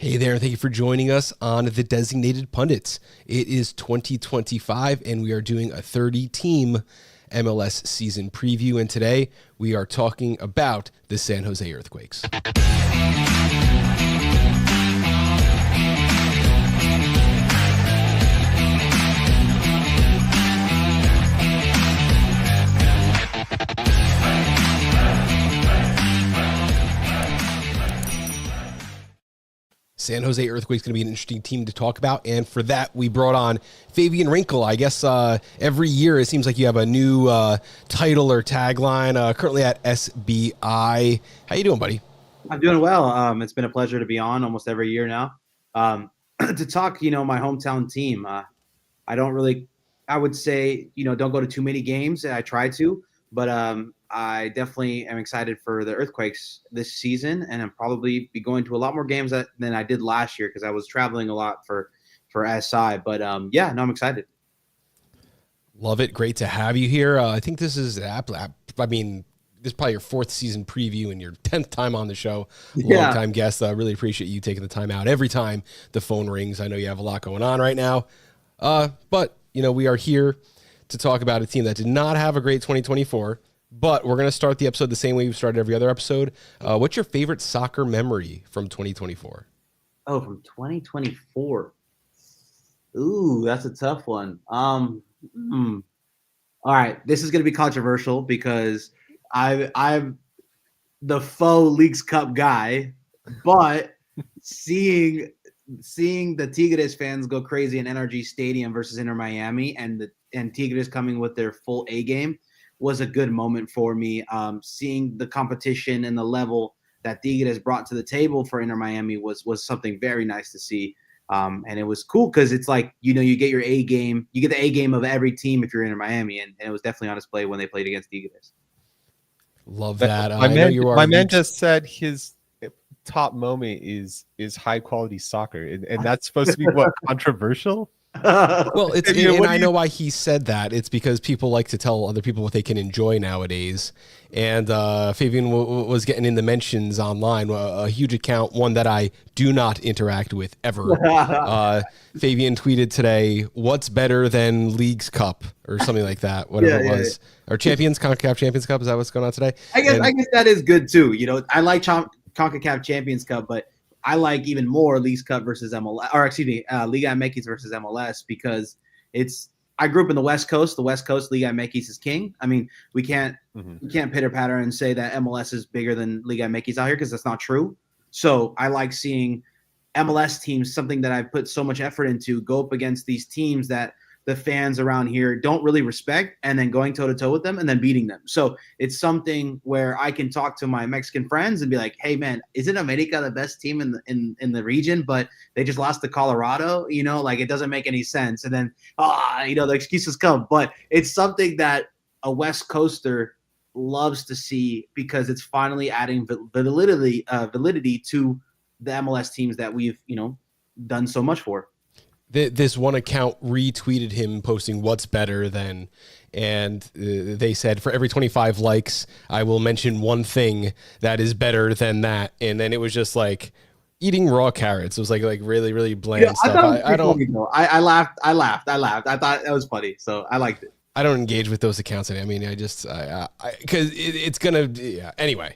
Hey there, thank you for joining us on the Designated Pundits. It is 2025, and we are doing a 30-team MLS season preview, and today we are talking about the San Jose Earthquakes. San Jose Earthquakes going to be an interesting team to talk about, and for that, we brought on Favian Renkel. I guess every year it seems like you have a new title or tagline. Currently at SBI. How you doing, buddy? I'm doing well. It's been a pleasure to be on almost every year now. To talk, my hometown team. I would say, don't go to too many games. I try to, but I definitely am excited for the Earthquakes this season, and I'm probably be going to a lot more games than I did last year because I was traveling a lot for SI. But I'm Love it. Great to have you here. I think this is, this is probably your fourth season preview and your 10th time on the show. Yeah. Long time guest. I really appreciate you taking the time out every time the phone rings. I know you have a lot going on right now. But we are here to talk about a team that did not have a great 2024, but we're going to start the episode the same way we've started every other episode. What's your favorite soccer memory from 2024? Oh, from 2024. Ooh, that's a tough one. All right, this is going to be controversial because I'm the faux Leagues Cup guy, but seeing the Tigres fans go crazy in NRG Stadium versus Inter Miami and Tigres coming with their full A game was a good moment for me. Seeing the competition and the level that Tigres brought to the table for Inter Miami was something very nice to see. And it was cool because it's like, you get your A game, you get the A game of every team if you're Inter Miami, and it was definitely on display when they played against Tigres. Love that. My man just said his top moment is high quality soccer, and that's supposed to be what, controversial? Well, and I know why he said that. It's because people like to tell other people what they can enjoy nowadays. And Favian was getting in the mentions online, a huge account, one that I do not interact with ever. Favian tweeted today, "What's better than Leagues Cup?" or something like that, whatever it was. Or CONCACAF Champions Cup, is that what's going on today? I guess that is good too. I like CONCACAF Champions Cup, but I like even more Leagues Cup versus MLS, or excuse me, Liga MX versus MLS, because I grew up in the West Coast. The West Coast, Liga MX is king. I mean, we can't pitter patter and say that MLS is bigger than Liga MX out here, because that's not true. So I like seeing MLS teams, something that I've put so much effort into, go up against these teams that the fans around here don't really respect, and then going toe to toe with them and then beating them. So it's something where I can talk to my Mexican friends and be like, "Hey man, isn't America the best team in the region? But they just lost to Colorado, like it doesn't make any sense." And then, the excuses come, but it's something that a West Coaster loves to see, because it's finally adding validity to the MLS teams that we've, done so much for. This one account retweeted him posting "What's better than," and they said, "For every 25 likes, I will mention one thing that is better than that." And then it was just like eating raw carrots. It was like really, really bland stuff. I laughed. I thought that was funny, so I liked it. I don't engage with those accounts. I mean, because it's gonna. Yeah. Anyway,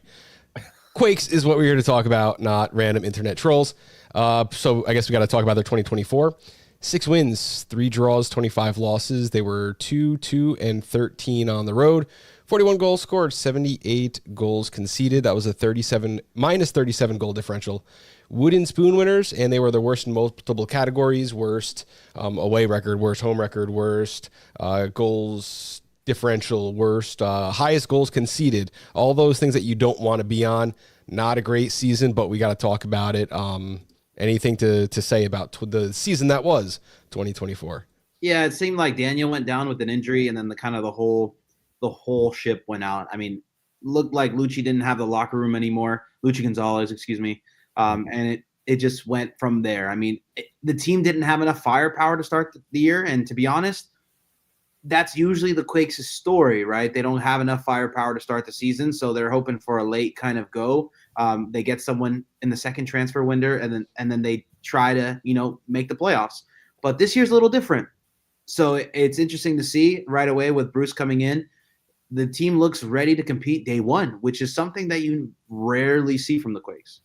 Quakes is what we're here to talk about, not random internet trolls. So I guess we got to talk about their 2024. 6 wins, 3 draws, 25 losses. They were 2-13 on the road. 41 goals scored, 78 goals conceded. That was a minus 37 goal differential. Wooden spoon winners, and they were the worst in multiple categories: worst away record, worst home record, worst goals differential, worst highest goals conceded. All those things that you don't want to be on. Not a great season, but we got to talk about it. Anything to say about the season that was 2024? Yeah, it seemed like Daniel went down with an injury, and then the whole ship went out. I mean, looked like Lucci didn't have the locker room anymore. Lucci Gonzalez, excuse me. And it just went from there. I mean, the team didn't have enough firepower to start the year, and to be honest, that's usually the Quakes' story, right? They don't have enough firepower to start the season, so they're hoping for a late kind of go. They get someone in the second transfer window, and then they try to make the playoffs. But this year's a little different, so it's interesting to see right away with Bruce coming in. The team looks ready to compete day one, which is something that you rarely see from the Quakes.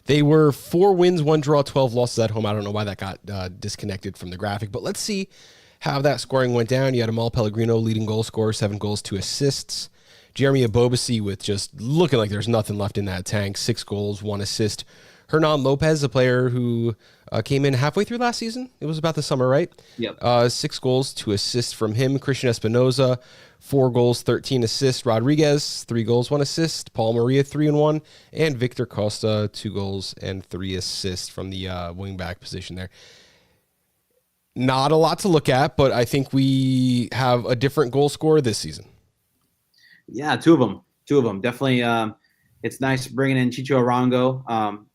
They were 4 wins, 1 draw, 12 losses at home. I don't know why that got disconnected from the graphic, but let's see how that scoring went down. You had Amal Pellegrino, leading goal scorer, 7 goals, 2 assists. Jeremy Abobasi with just looking like there's nothing left in that tank, 6 goals, 1 assist. Hernan Lopez, a player who came in halfway through last season. It was about the summer, right? Yep. 6 goals, 2 assists from him. Christian Espinoza, 4 goals, 13 assists. Rodriguez, 3 goals, 1 assist. Paul Maria, 3 and 1. And Victor Costa, 2 goals and 3 assists from the wingback position there. Not a lot to look at, but I think we have a different goal scorer this season. Yeah, two of them. Definitely, it's nice bringing in Chicho Arango.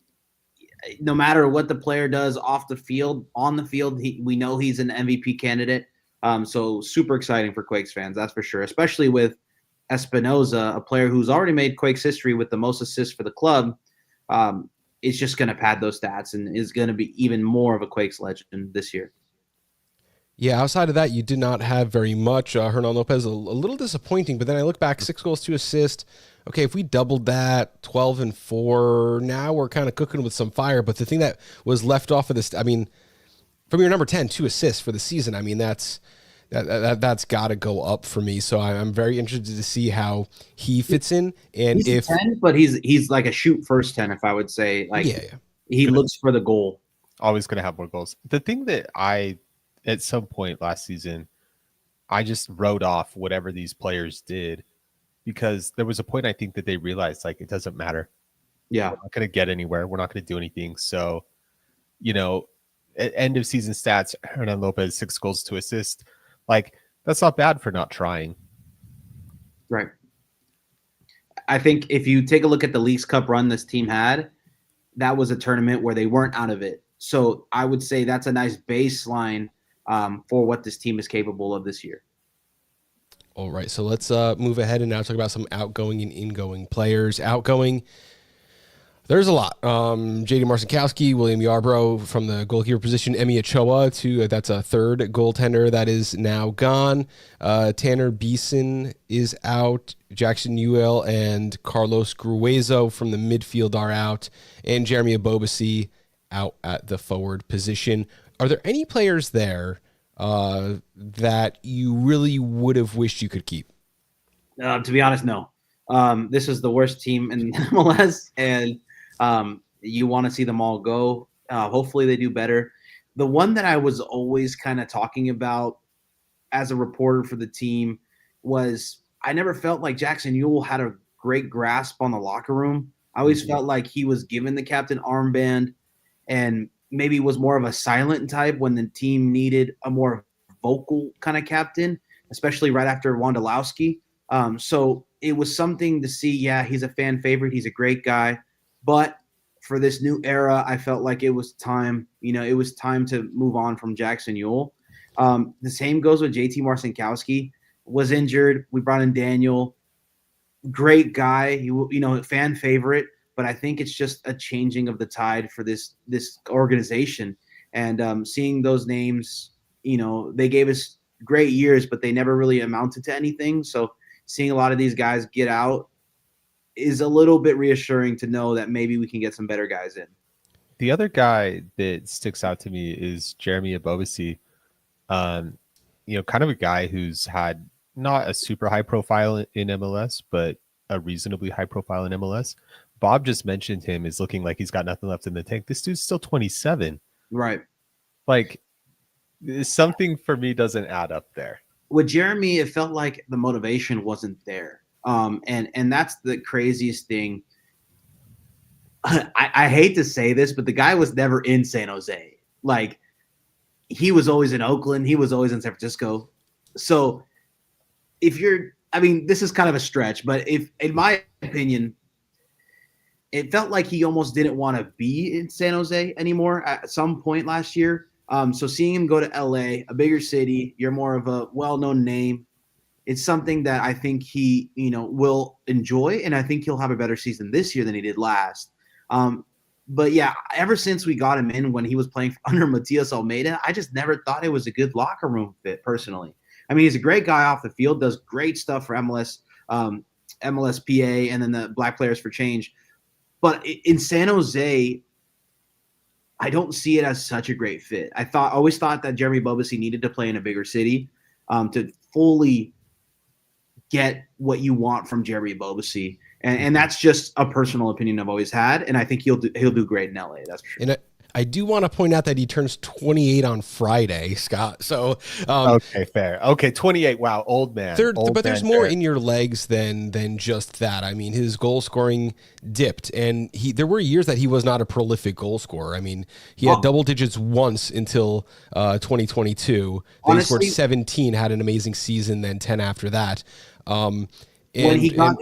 No matter what the player does off the field, on the field, we know he's an MVP candidate. So super exciting for Quakes fans, that's for sure, especially with Espinoza, a player who's already made Quakes history with the most assists for the club. It's just going to pad those stats and is going to be even more of a Quakes legend this year. Yeah, outside of that, you did not have very much. Hernan Lopez, a little disappointing, but then I look back, 6 goals, 2 assists. Okay, if we doubled that, 12 and 4, now we're kind of cooking with some fire. But the thing that was left off of this, I mean, from your number 10, 2 assists for the season, I mean, that's got to go up for me. So I'm very interested to see how he fits in. And he's 10, but he's like a shoot first 10, if I would say. Like, he looks for the goal. Always going to have more goals. The thing that at some point last season, I just wrote off whatever these players did because there was a point I think that they realized like it doesn't matter. Yeah. We're not going to get anywhere. We're not going to do anything. So, at end of season stats, Hernan Lopez, 6 goals, 2 assists. Like, that's not bad for not trying. Right. I think if you take a look at the Leagues Cup run this team had, that was a tournament where they weren't out of it. So I would say that's a nice baseline for what this team is capable of this year. All right, so let's move ahead and now talk about some outgoing and ingoing players. Outgoing, there's a lot. J.D. Marcinkowski, William Yarbrough from the goalkeeper position, Emi Ochoa, that's a third goaltender that is now gone. Tanner Beeson is out. Jackson Ewell and Carlos Gruezo from the midfield are out. And Jeremy Abobasi out at the forward position. Are there any players there that you really would have wished you could keep? To be honest, no. This is the worst team in MLS, and you want to see them all go. Hopefully they do better. The one that I was always kind of talking about as a reporter for the team was I never felt like Jackson Ewell had a great grasp on the locker room. I always felt like he was given the captain armband and maybe was more of a silent type when the team needed a more vocal kind of captain, especially right after Wondolowski. So it was something to see. Yeah, he's a fan favorite. He's a great guy. But for this new era, I felt like it was time. It was time to move on from Jackson Ewell. The same goes with JT Marcinkowski. Was injured. We brought in Daniel. Great guy. Fan favorite. But I think it's just a changing of the tide for this organization. And seeing those names, they gave us great years, but they never really amounted to anything. So seeing a lot of these guys get out is a little bit reassuring to know that maybe we can get some better guys in. The other guy that sticks out to me is Jeremy Abobasi. Kind of a guy who's had not a super high profile in MLS, but a reasonably high profile in MLS. Bob just mentioned him as looking like he's got nothing left in the tank. This dude's still 27. Right. Like, something for me doesn't add up there. With Jeremy, it felt like the motivation wasn't there. And that's the craziest thing. I hate to say this, but the guy was never in San Jose. Like, he was always in Oakland. He was always in San Francisco. So this is kind of a stretch, but if, in my opinion, it felt like he almost didn't want to be in San Jose anymore at some point last year. So seeing him go to LA, a bigger city, you're more of a well-known name. It's something that I think he, will enjoy, and I think he'll have a better season this year than he did last. But yeah, ever since we got him in when he was playing under Matias Almeida, I just never thought it was a good locker room fit personally. I mean, he's a great guy off the field, does great stuff for MLS, MLSPA, and then the Black Players for Change. But in San Jose, I don't see it as such a great fit. Always thought that Jeremy Bobasi needed to play in a bigger city to fully get what you want from Jeremy Bobasi. And that's just a personal opinion I've always had, and I think he'll do great in LA. That's for sure. And I do want to point out that he turns 28 on Friday, Scott. So okay, fair. Okay, 28. Wow, old man. But there's more in your legs than just that. I mean, his goal scoring dipped, and there were years that he was not a prolific goal scorer. I mean, he had double digits once until 2022. Then he scored 17, had an amazing season, then 10 after that. When he got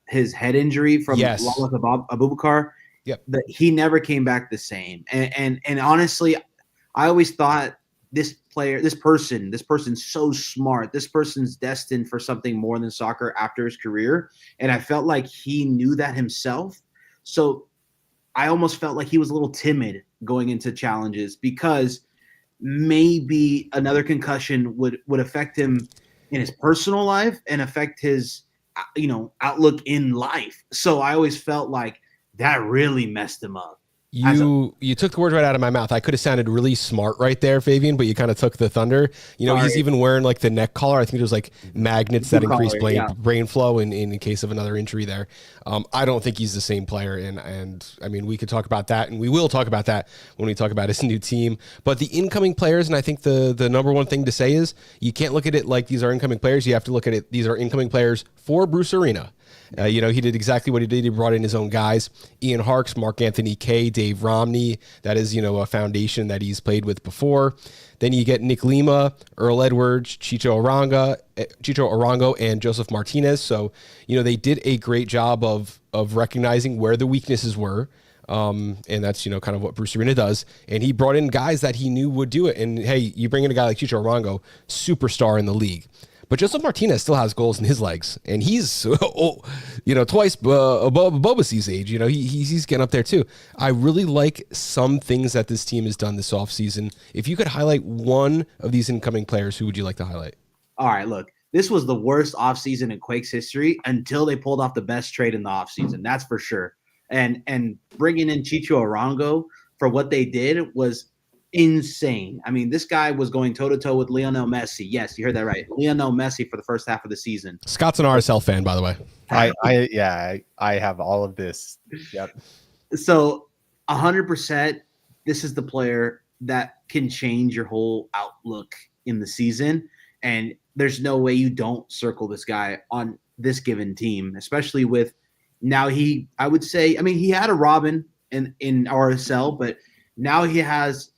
his head injury from Lawless Abubakar, yep, he never came back the same. And honestly, I always thought this person's so smart. This person's destined for something more than soccer after his career. And I felt like he knew that himself. So I almost felt like he was a little timid going into challenges because maybe another concussion would affect him in his personal life and affect his, outlook in life. So I always felt like that really messed him up. You took the words right out of my mouth. I could have sounded really smart right there, Favian, but you kind of took the thunder. He's even wearing like the neck collar. I think it was like magnets that increase brain flow in case of another injury there. I don't think he's the same player. And I mean, we could talk about that, and we will talk about that when we talk about his new team. But the incoming players, and I think the number one thing to say is you can't look at it like these are incoming players. You have to look at it. These are incoming players for Bruce Arena. He did exactly what he did. He brought in his own guys, Ian Harks, Mark Anthony Kay, Dave Romney. That is, a foundation that he's played with before. Then you get Nick Lima, Earl Edwards, Chicho Arango, and Joseph Martinez. So, they did a great job of recognizing where the weaknesses were. And that's, kind of what Bruce Arena does. And he brought in guys that he knew would do it. And hey, you bring in a guy like Chicho Arango, superstar in the league. But Joseph Martinez still has goals in his legs, and he's, twice above Bobasi's age. He's getting up there too. I really like some things that this team has done this offseason. If you could highlight one of these incoming players, who would you like to highlight? All right, look, this was the worst offseason in Quakes history until they pulled off the best trade in the offseason. That's for sure. And bringing in Chicho Arango for what they did was insane. I mean, this guy was going toe-to-toe with Lionel Messi. Yes, you heard that right. Lionel Messi for the first half of the season. Scott's an RSL fan, by the way. I have all of this. Yep. So 100%, this is the player that can change your whole outlook in the season. And there's no way you don't circle this guy on this given team, especially with now he had a Robin in RSL, but now he has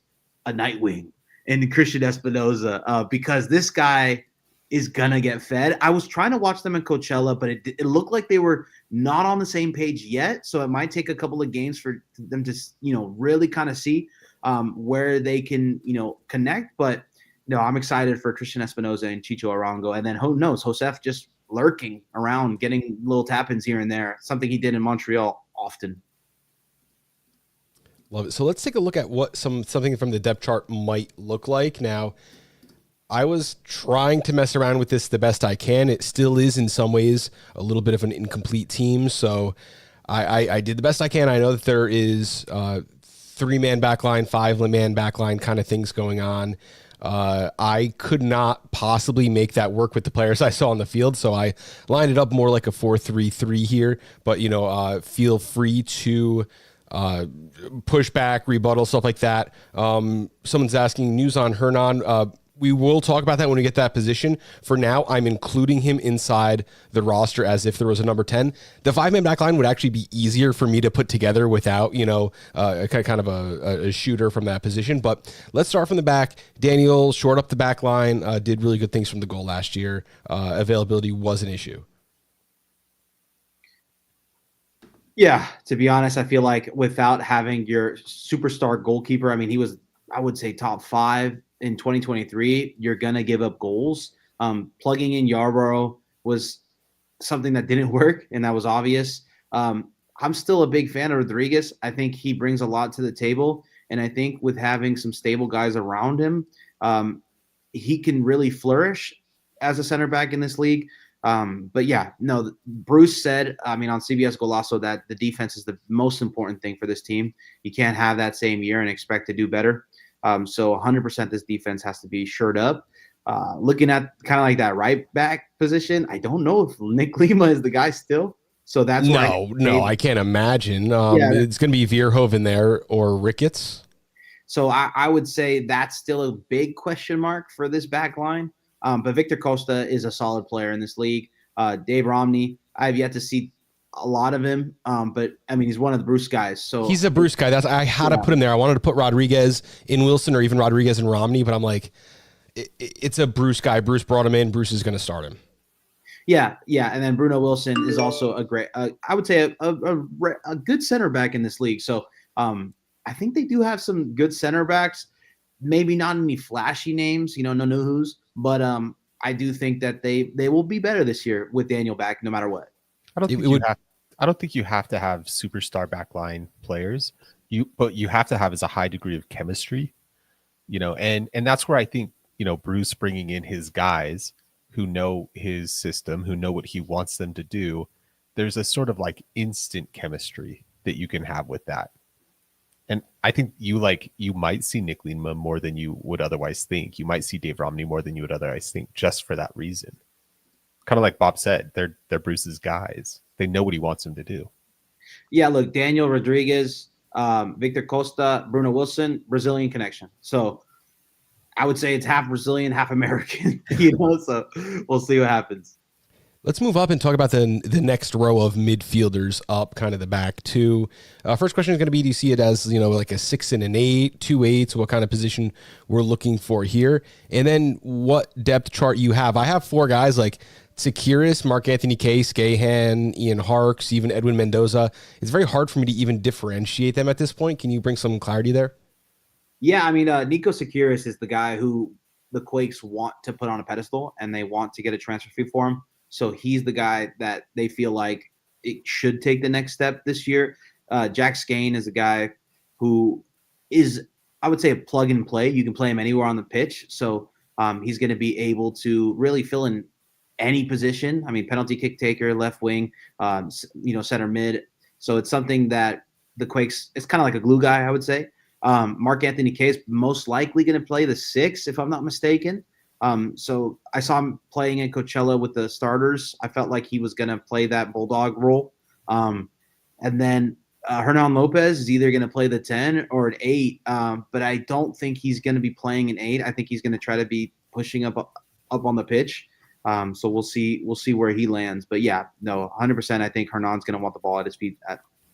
a Nightwing and Christian Espinoza because this guy is gonna get fed. I was trying to watch them in Coachella, but it looked like they were not on the same page yet. So it might take a couple of games for them to really kind of see where they can connect. But no, I'm excited for Christian Espinoza and Chicho Arango, and then who knows, Josef just lurking around, getting little tap-ins here and there. Something he did in Montreal often. Love it. So let's take a look at what something from the depth chart might look like. Now, I was trying to mess around with this the best I can. It still is in some ways a little bit of an incomplete team. So I did the best I can. I know that there is 3-man backline, 5-man backline kind of things going on. I could not possibly make that work with the players I saw on the field, so I lined it up more like a 4-3-3 here. But feel free to push back, rebuttal, stuff like that. Someone's asking news on Hernan. We will talk about that when we get that position. For now, I'm including him inside the roster as if there was a number 10. The 5-man back line would actually be easier for me to put together without, kind of a shooter from that position. But let's start from the back. Daniel shored up the back line, did really good things from the goal last year. Availability was an issue. Yeah, to be honest, I feel like without having your superstar goalkeeper, I mean, he was I would say top 5 in 2023, you're going to give up goals. Plugging in Yarborough was something that didn't work, and that was obvious. I'm still a big fan of Rodriguez. I think he brings a lot to the table, and I think with having some stable guys around him, he can really flourish as a center back in this league. But yeah, no, Bruce said, I mean, on CBS Golazo that the defense is the most important thing for this team. You can't have that same year and expect to do better. So 100% this defense has to be shored up. Looking at kind of like that right back position, I don't know if Nick Lima is the guy still. So that's where I can't imagine. Yeah. It's going to be Veerhoven there or Ricketts. So I would say that's still a big question mark for this back line. But Victor Costa is a solid player in this league. Dave Romney, I've yet to see a lot of him. But I mean, he's one of the Bruce guys. So he's a Bruce guy. I had to put him there. I wanted to put Rodriguez in Wilson or even Rodriguez and Romney, but I'm like, it's a Bruce guy. Bruce brought him in. Bruce is going to start him. Yeah. And then Bruno Wilson is also a great, I would say a good center back in this league. So I think they do have some good center backs. Maybe not any flashy names, no who's, but I do think that they will be better this year with Daniel back, no matter what. I don't think you have to have superstar backline players. But you have to have is a high degree of chemistry, and that's where I think Bruce bringing in his guys who know his system, who know what he wants them to do. There's a sort of like instant chemistry that you can have with that. And I think you might see Nick Lima more than you would otherwise think. You might see Dave Romney more than you would otherwise think, just for that reason. Kind of like Bob said, they're Bruce's guys. They know what he wants them to do. Yeah, look, Daniel Rodriguez, Victor Costa, Bruno Wilson, Brazilian connection. So I would say it's half Brazilian, half American. So we'll see what happens. Let's move up and talk about the next row of midfielders up, kind of the back two. First question is going to be, do you see it as, like a 6 and an 8, 2 8s, what kind of position we're looking for here? And then what depth chart you have. I have 4 guys like Tsakiris, Mark Anthony Case, Gahan, Ian Harks, even Edwin Mendoza. It's very hard for me to even differentiate them at this point. Can you bring some clarity there? Yeah, I mean, Nico Tsakiris is the guy who the Quakes want to put on a pedestal, and they want to get a transfer fee for him. So he's the guy that they feel like it should take the next step this year. Jack Skane is a guy who is, I would say, a plug and play. You can play him anywhere on the pitch. So he's going to be able to really fill in any position. I mean, penalty kick taker, left wing, center mid. So it's something that the Quakes, it's kind of like a glue guy, I would say. Mark Anthony Kaye is most likely going to play the 6, if I'm not mistaken. So I saw him playing in Coachella with the starters. I felt like he was going to play that bulldog role. And then Hernan Lopez is either going to play the 10 or an 8. But I don't think he's going to be playing an 8. I think he's going to try to be pushing up on the pitch. So we'll see where he lands. But yeah, no, 100%. I think Hernan's going to want the ball at his feet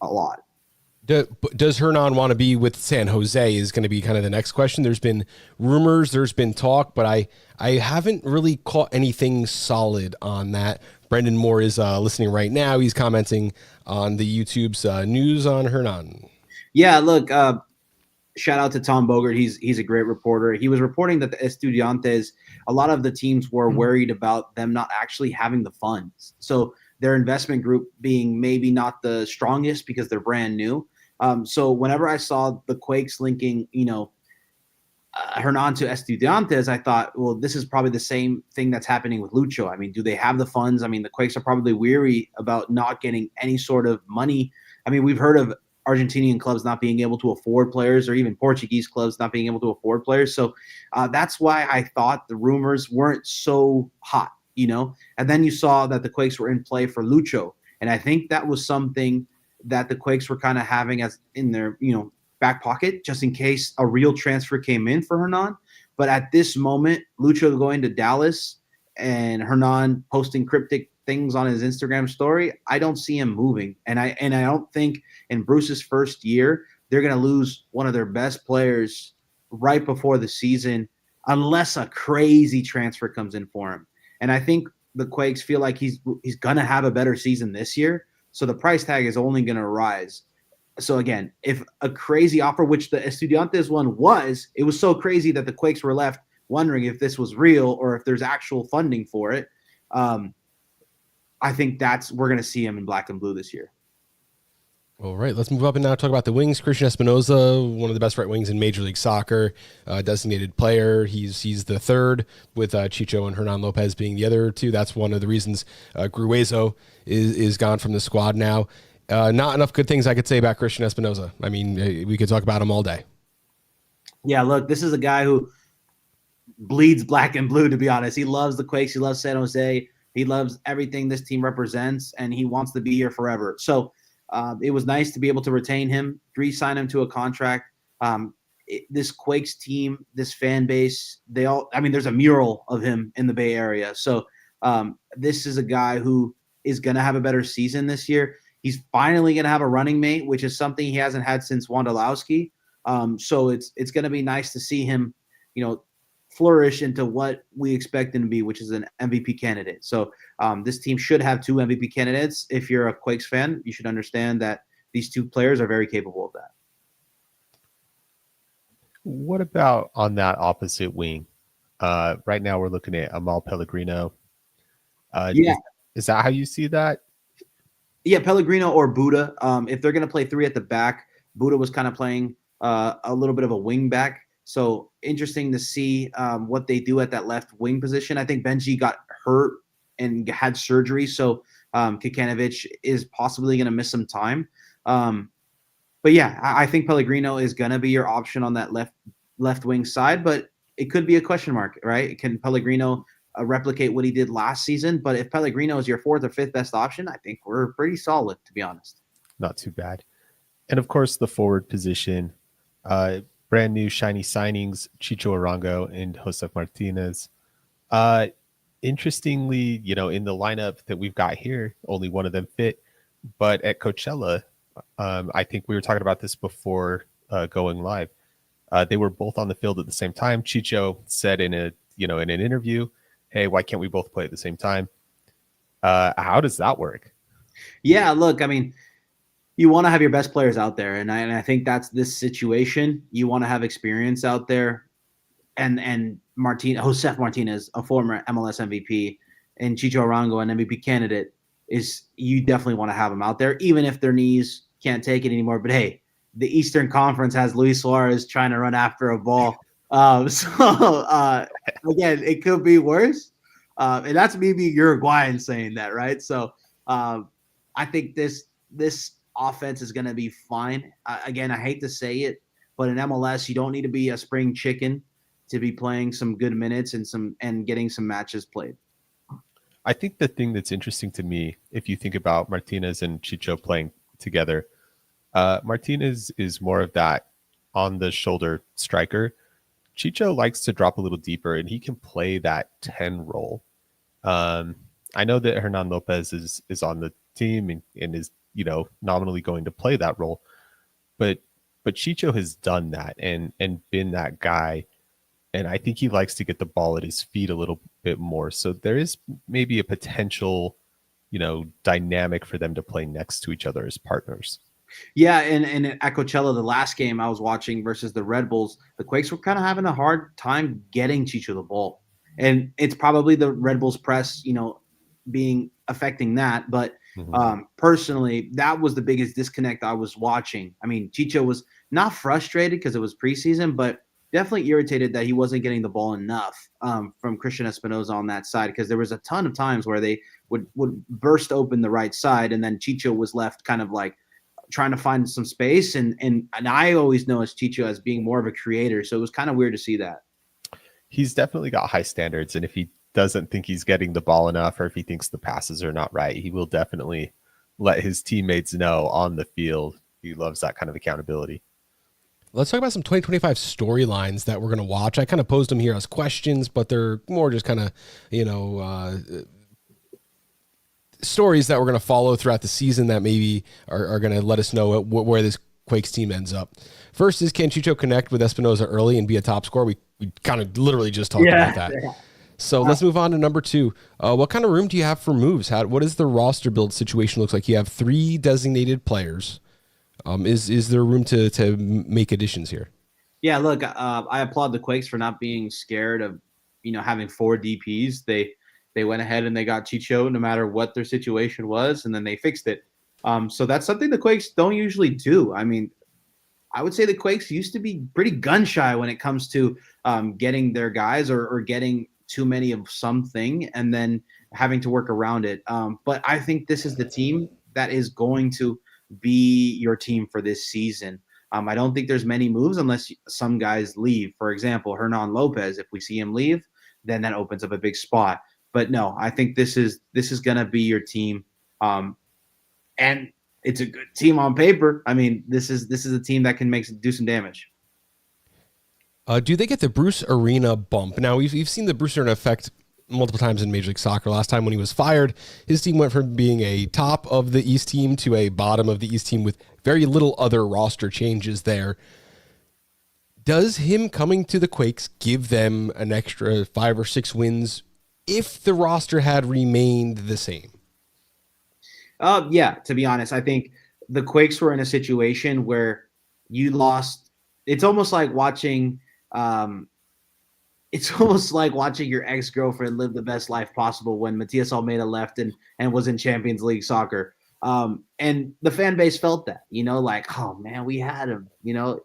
a lot. Does Hernan want to be with San Jose is going to be kind of the next question. There's been rumors, there's been talk, but I haven't really caught anything solid on that. Brendan Moore is listening right now. He's commenting on the YouTube's news on Hernan. Yeah, look, shout out to Tom Bogert. He's a great reporter. He was reporting that the Estudiantes, a lot of the teams were worried about them not actually having the funds. So their investment group being maybe not the strongest because they're brand new. So whenever I saw the Quakes linking, Hernan to Estudiantes, I thought, well, this is probably the same thing that's happening with Lucho. I mean, do they have the funds? I mean, the Quakes are probably weary about not getting any sort of money. I mean, we've heard of Argentinian clubs not being able to afford players, or even Portuguese clubs not being able to afford players. So that's why I thought the rumors weren't so hot, And then you saw that the Quakes were in play for Lucho. And I think that was something that the Quakes were kind of having as in their, back pocket, just in case a real transfer came in for Hernan. But at this moment, Lucho going to Dallas and Hernan posting cryptic things on his Instagram story, I don't see him moving. And I don't think in Bruce's first year, they're going to lose one of their best players right before the season, unless a crazy transfer comes in for him. And I think the Quakes feel like he's going to have a better season this year. So the price tag is only going to rise. So again, if a crazy offer, which the Estudiantes one was, it was so crazy that the Quakes were left wondering if this was real or if there's actual funding for it. I think we're going to see him in black and blue this year. All right, let's move up and now talk about the wings. Christian Espinoza, one of the best right wings in Major League Soccer, designated player. He's the third, with Chicho and Hernan Lopez being the other two. That's one of the reasons Gruezo is gone from the squad now. Not enough good things I could say about Christian Espinoza. I mean, we could talk about him all day. Yeah, look, this is a guy who bleeds black and blue, to be honest. He loves the Quakes. He loves San Jose. He loves everything this team represents, and he wants to be here forever. So it was nice to be able to retain him, re-sign him to a contract. This Quakes team, this fan base, there's a mural of him in the Bay Area. So this is a guy who is going to have a better season this year. He's finally going to have a running mate, which is something he hasn't had since Wondolowski. So it's going to be nice to see him, flourish into what we expect him to be, which is an MVP candidate. So this team should have 2 MVP candidates. If you're a Quakes fan, you should understand that these 2 players are very capable of that. What about on that opposite wing? Right now we're looking at Amal Pellegrino. Is that how you see that? Yeah, Pellegrino or Buda. If they're going to play 3 at the back, Buda was kind of playing a little bit of a wing back. So interesting to see what they do at that left wing position. I think Benji got hurt and had surgery, so Kikanovic is possibly going to miss some time. But yeah, I think Pellegrino is going to be your option on that left wing side, but it could be a question mark, right? Can Pellegrino replicate what he did last season? But if Pellegrino is your 4th or 5th best option, I think we're pretty solid, to be honest. Not too bad. And of course, the forward position, brand new shiny signings, Chicho Arango and Josef Martinez. Interestingly, in the lineup that we've got here, only one of them fit. But at Coachella, I think we were talking about this before going live. They were both on the field at the same time. Chicho said in an interview, "Hey, why can't we both play at the same time?" How does that work? Yeah, look, I mean, you want to have your best players out there, and I think that's this situation. You want to have experience out there, and Josef Martinez, a former MLS MVP, and Chicho Arango, an MVP candidate, you definitely want to have them out there, even if their knees can't take it anymore. But hey, the Eastern Conference has Luis Suarez trying to run after a ball. Again, it could be worse. And that's me being Uruguayan saying that, right? So I think this offense is going to be fine. Again, I hate to say it, but in MLS, you don't need to be a spring chicken to be playing some good minutes and getting some matches played. I think the thing that's interesting to me, if you think about Martinez and Chicho playing together, Martinez is more of that on the shoulder striker. Chicho likes to drop a little deeper, and he can play that 10 role. I know that Hernan Lopez is on the team and is nominally going to play that role, but Chicho has done that and been that guy, and I think he likes to get the ball at his feet a little bit more. So there is maybe a potential, dynamic for them to play next to each other as partners. Yeah, and at Coachella, the last game I was watching versus the Red Bulls, the Quakes were kind of having a hard time getting Chicho the ball. And it's probably the Red Bulls press, being affecting that. But personally, that was the biggest disconnect I was watching. I mean, Chicho was not frustrated because it was preseason, but definitely irritated that he wasn't getting the ball enough from Christian Espinoza on that side, because there was a ton of times where they would burst open the right side, and then Chicho was left kind of like trying to find some space. And I always know Chicho as being more of a creator, so it was kind of weird to see that. He's definitely got high standards, and if he doesn't think he's getting the ball enough, or if he thinks the passes are not right, he will definitely let his teammates know on the field. He loves that kind of accountability. Let's talk about some 2025 storylines that we're going to watch. I kind of posed them here as questions, but they're more just kind of, stories that we're going to follow throughout the season that maybe are going to let us know where this Quakes team ends up. First is, can Chicho connect with Espinoza early and be a top scorer? We kind of literally just talked about that. Yeah. So let's move on to number 2. What kind of room do you have for moves? What does the roster build situation looks like? You have 3 designated players. Is there room to make additions here? Yeah, look, I applaud the Quakes for not being scared of, having 4 DPs. They went ahead and they got Chicho no matter what their situation was, and then they fixed it. So that's something the Quakes don't usually do. I mean, I would say the Quakes used to be pretty gun shy when it comes to getting their guys or getting too many of something and then having to work around it. But I think this is the team that is going to be your team for this season. I don't think there's many moves unless some guys leave. For example, Hernan Lopez, if we see him leave, then that opens up a big spot. But no, I think this is going to be your team. And it's a good team on paper. I mean, this is a team that can do some damage. Do they get the Bruce Arena bump? Now, we've seen the Bruce Arena effect multiple times in Major League Soccer. Last time when he was fired, his team went from being a top of the East team to a bottom of the East team with very little other roster changes there. Does him coming to the Quakes give them an extra 5 or 6 wins if the roster had remained the same? Yeah, to be honest, I think the Quakes were in a situation where you lost. It's almost like watching your ex-girlfriend live the best life possible when Matias Almeida left and was in Champions League soccer. And the fan base felt that, like, oh man, we had him,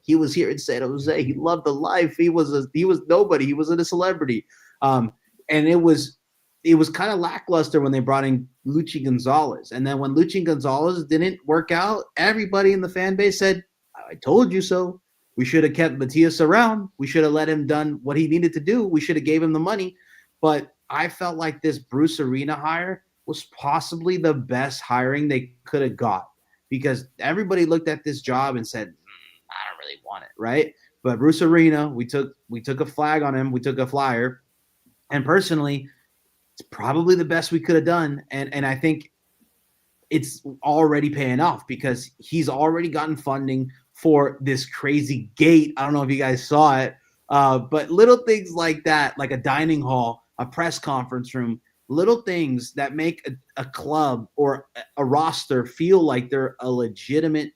he was here in San Jose. He loved the life. He was nobody. He wasn't a celebrity. And it was kind of lackluster when they brought in Luchi Gonzalez. And then when Luchi Gonzalez didn't work out, everybody in the fan base said, I told you so. We should have kept Matias around. We should have let him done what he needed to do. We should have gave him the money. But I felt like this Bruce Arena hire was possibly the best hiring they could have got because everybody looked at this job and said, I don't really want it, right? But Bruce Arena, we took a flag on him. We took a flyer. And personally, it's probably the best we could have done. And I think it's already paying off because he's already gotten funding for this crazy gate. I don't know if you guys saw it, but little things like that, like a dining hall, a press conference room, little things that make a club or a roster feel like they're a legitimate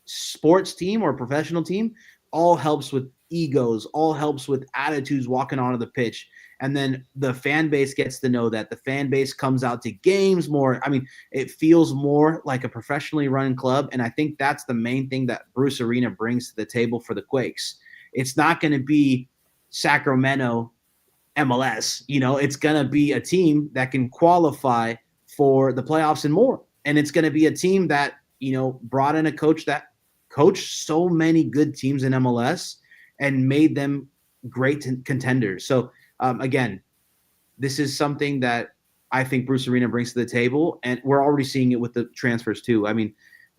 sports team or a professional team, all helps with egos, all helps with attitudes walking onto the pitch. And then the fan base gets to know that. The fan base comes out to games more. I mean, it feels more like a professionally run club. And I think that's the main thing that Bruce Arena brings to the table for the Quakes. It's not going to be Sacramento MLS. It's going to be a team that can qualify for the playoffs and more. And it's going to be a team that, brought in a coach that coached so many good teams in MLS and made them great contenders. So, again, this is something that I think Bruce Arena brings to the table, and we're already seeing it with the transfers too. I mean,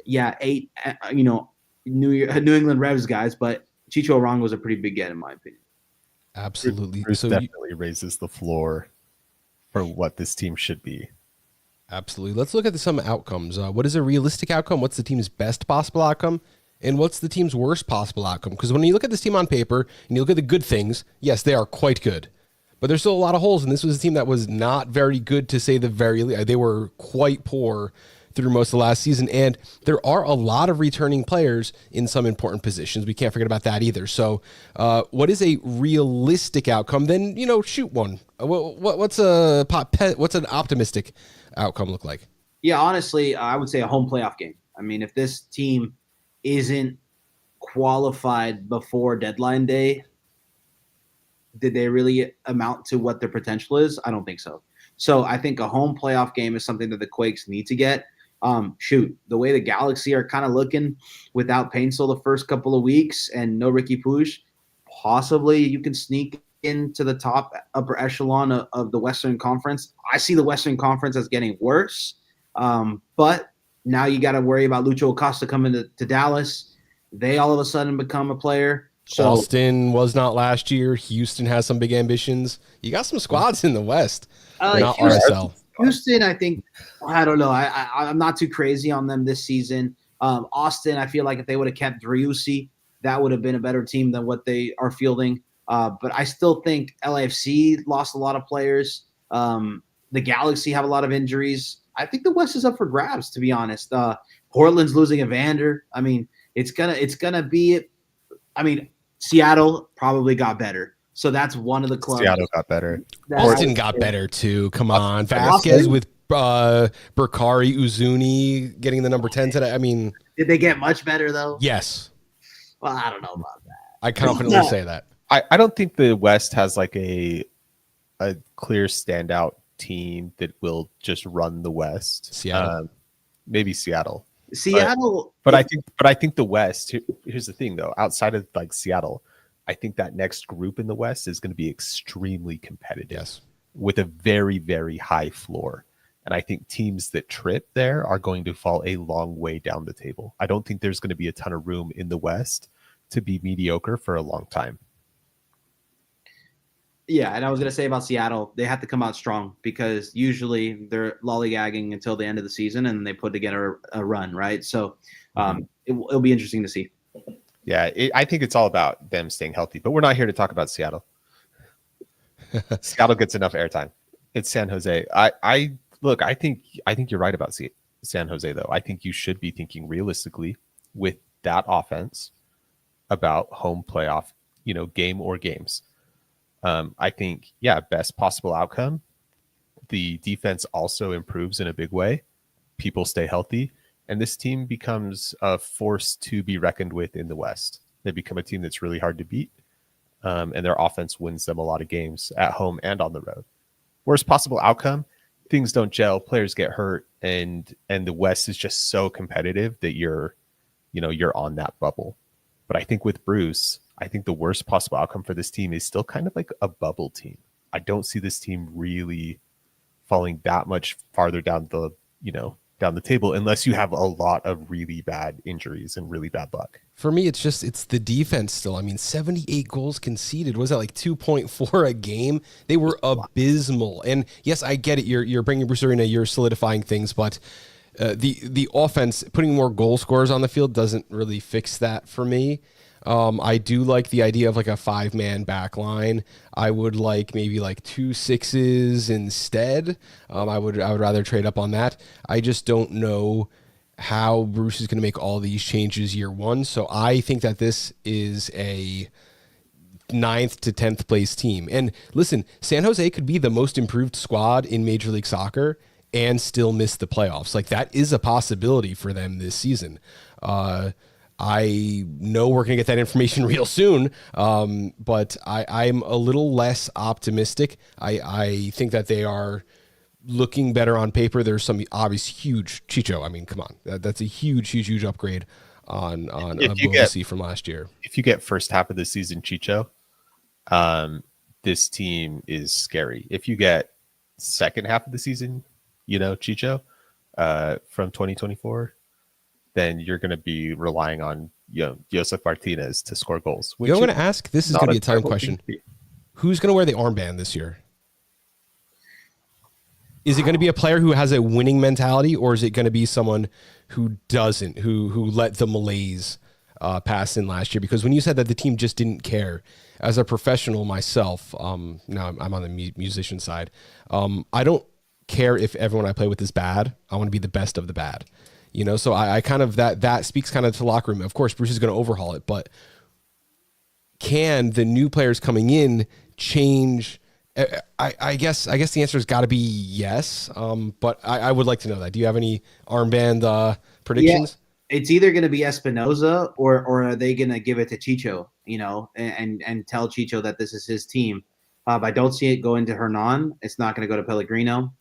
yeah, 8, New England Revs guys, but Chicho Arango was a pretty big get in my opinion. Absolutely. Bruce definitely raises the floor for what this team should be. Absolutely. Let's look at some outcomes. What is a realistic outcome? What's the team's best possible outcome? And what's the team's worst possible outcome? Because when you look at this team on paper and you look at the good things, yes, they are quite good. But there's still a lot of holes, and this was a team that was not very good, to say the very least. They were quite poor through most of the last season, and there are a lot of returning players in some important positions. We can't forget about that either. So what is a realistic outcome? Then, shoot one. What's an optimistic outcome look like? Yeah, honestly, I would say a home playoff game. I mean, if this team isn't qualified before deadline day, did they really amount to what their potential is? I don't think so. So I think a home playoff game is something that the Quakes need to get. The way the Galaxy are kind of looking without Paintsel the first couple of weeks and no Ricky Puig, possibly you can sneak into the top upper echelon of the Western Conference. I see the Western Conference as getting worse, but now you got to worry about Lucho Acosta coming to Dallas. They all of a sudden become a player. So, Austin was not last year. Houston has some big ambitions. You got some squads in the West. Not RSL. Houston, I think, I don't know. I'm not too crazy on them this season. Austin, I feel like if they would have kept Driussi, that would have been a better team than what they are fielding. But I still think LAFC lost a lot of players. The Galaxy have a lot of injuries. I think the West is up for grabs, to be honest. Portland's losing Evander. I mean, it's gonna be. I mean, Seattle probably got better. So that's one of the clubs. Seattle got better. Boston got better too. Come on, Boston. Vasquez with Berkari Uzuni getting the number 10 today. I mean, did they get much better though? Yes. Well, I don't know about that. I confidently say that. I don't think the West has like a clear standout team that will just run the West. Seattle. Maybe Seattle. But I think the West. Here's the thing, though. Outside of like Seattle, I think that next group in the West is going to be extremely competitive. Yes. With a very, very high floor. And I think teams that trip there are going to fall a long way down the table. I don't think there's going to be a ton of room in the West to be mediocre for a long time. Yeah, and I was going to say about Seattle, they have to come out strong because usually they're lollygagging until the end of the season and they put together a run, right? So it'll be interesting to see. Yeah, I think it's all about them staying healthy, but we're not here to talk about Seattle. Seattle gets enough airtime. It's San Jose. I think you're right about San Jose, though. I think you should be thinking realistically with that offense about home playoff, game or games. I think, best possible outcome. The defense also improves in a big way. People stay healthy, and this team becomes a force to be reckoned with in the West. They become a team that's really hard to beat, and their offense wins them a lot of games at home and on the road. Worst possible outcome, things don't gel, players get hurt, and the West is just so competitive that you're on that bubble. But I think with Bruce, I think the worst possible outcome for this team is still kind of like a bubble team. I don't see this team really falling that much farther down the table unless you have a lot of really bad injuries and really bad luck. For me, it's the defense still. I mean, 78 goals conceded. Was that like 2.4 a game? They were abysmal. And yes, I get it. You're bringing Bruce Arena, you're solidifying things, but the offense, putting more goal scorers on the field doesn't really fix that for me. I do like the idea of like a 5-man back line. I would like maybe like 2 6s instead. I would rather trade up on that. I just don't know how Bruce is going to make all these changes year one. So I think that this is a 9th to 10th place team. And listen, San Jose could be the most improved squad in Major League Soccer and still miss the playoffs. Like that is a possibility for them this season. I know we're going to get that information real soon, but I'm a little less optimistic. I think that they are looking better on paper. There's some obvious huge Chicho. I mean, come on, that's a huge upgrade on Bobosi from last year. If you get first half of the season Chicho, this team is scary. If you get second half of the season, Chicho from 2024. Then you're going to be relying on Josef Martinez to score goals. I'm going to ask, this is going to be a time question. Who's going to wear the armband this year? Is it going to be a player who has a winning mentality, or is it going to be someone who doesn't, who let the malaise pass in last year? Because when you said that the team just didn't care, as a professional myself, now I'm on the musician side, I don't care if everyone I play with is bad. I want to be the best of the bad. So I kind of that speaks kind of to locker room. Of course, Bruce is going to overhaul it, but can the new players coming in change? I guess the answer has got to be yes. But I would like to know that. Do you have any armband predictions? Yeah, it's either going to be Espinoza or are they going to give it to Chicho? And tell Chicho that this is his team. I don't see it going to Hernan. It's not going to go to Pellegrino.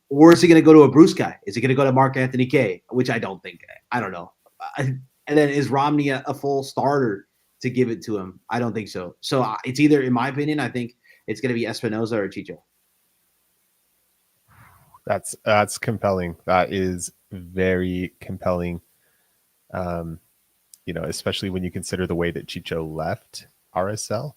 Or is he going to go to a Bruce guy? Is he going to go to Mark Anthony Kaye? Which I don't think. I don't know. And then is Romney a full starter to give it to him? I don't think so. So it's either, in my opinion, I think it's going to be Espinoza or Chicho. That's compelling. That is very compelling. Especially when you consider the way that Chicho left RSL.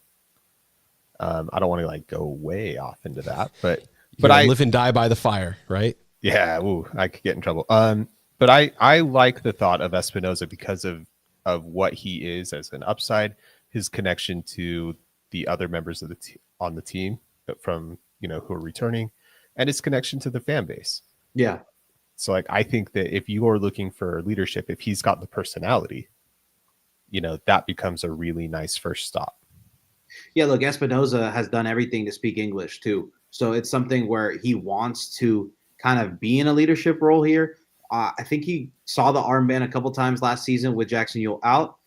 I don't want to go way off into that, but I live and die by the fire, right? Yeah, I could get in trouble. But I like the thought of Espinoza because of what he is as an upside, his connection to the other members of on the team from who are returning, and his connection to the fan base. Yeah, So like, I think that if you are looking for leadership, if he's got the personality, that becomes a really nice first stop. Yeah, look, Espinoza has done everything to speak English too. So it's something where he wants to kind of be in a leadership role here. I think he saw the armband a couple times last season with Jackson Yule out.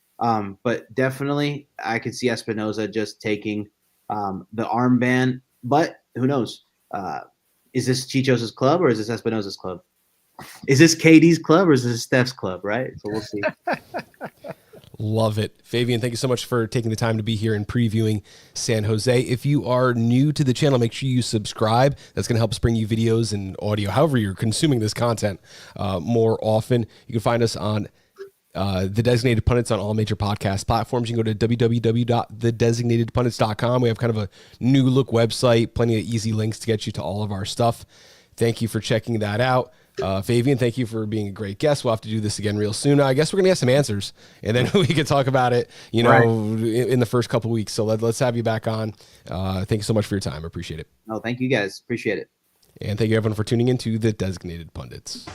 But definitely I could see Espinoza just taking the armband. But who knows? Is this Chicho's club or is this Espinoza's club? Is this KD's club or is this Steph's club, right? So we'll see. Love it. Favian, thank you so much for taking the time to be here and previewing San Jose. If you are new to the channel, make sure you subscribe. That's going to help us bring you videos and audio, however you're consuming this content more often. You can find us on the Designated Pundits on all major podcast platforms. You can go to www.thedesignatedpundits.com. We have kind of a new look website, plenty of easy links to get you to all of our stuff. Thank you for checking that out. Favian, thank you for being a great guest. We'll have to do this again real soon. I guess we're going to get some answers, and then we can talk about it, in the first couple of weeks. So let's have you back on. Thank you so much for your time. I appreciate it. Oh, thank you guys. Appreciate it. And thank you everyone for tuning in to the Designated Pundits.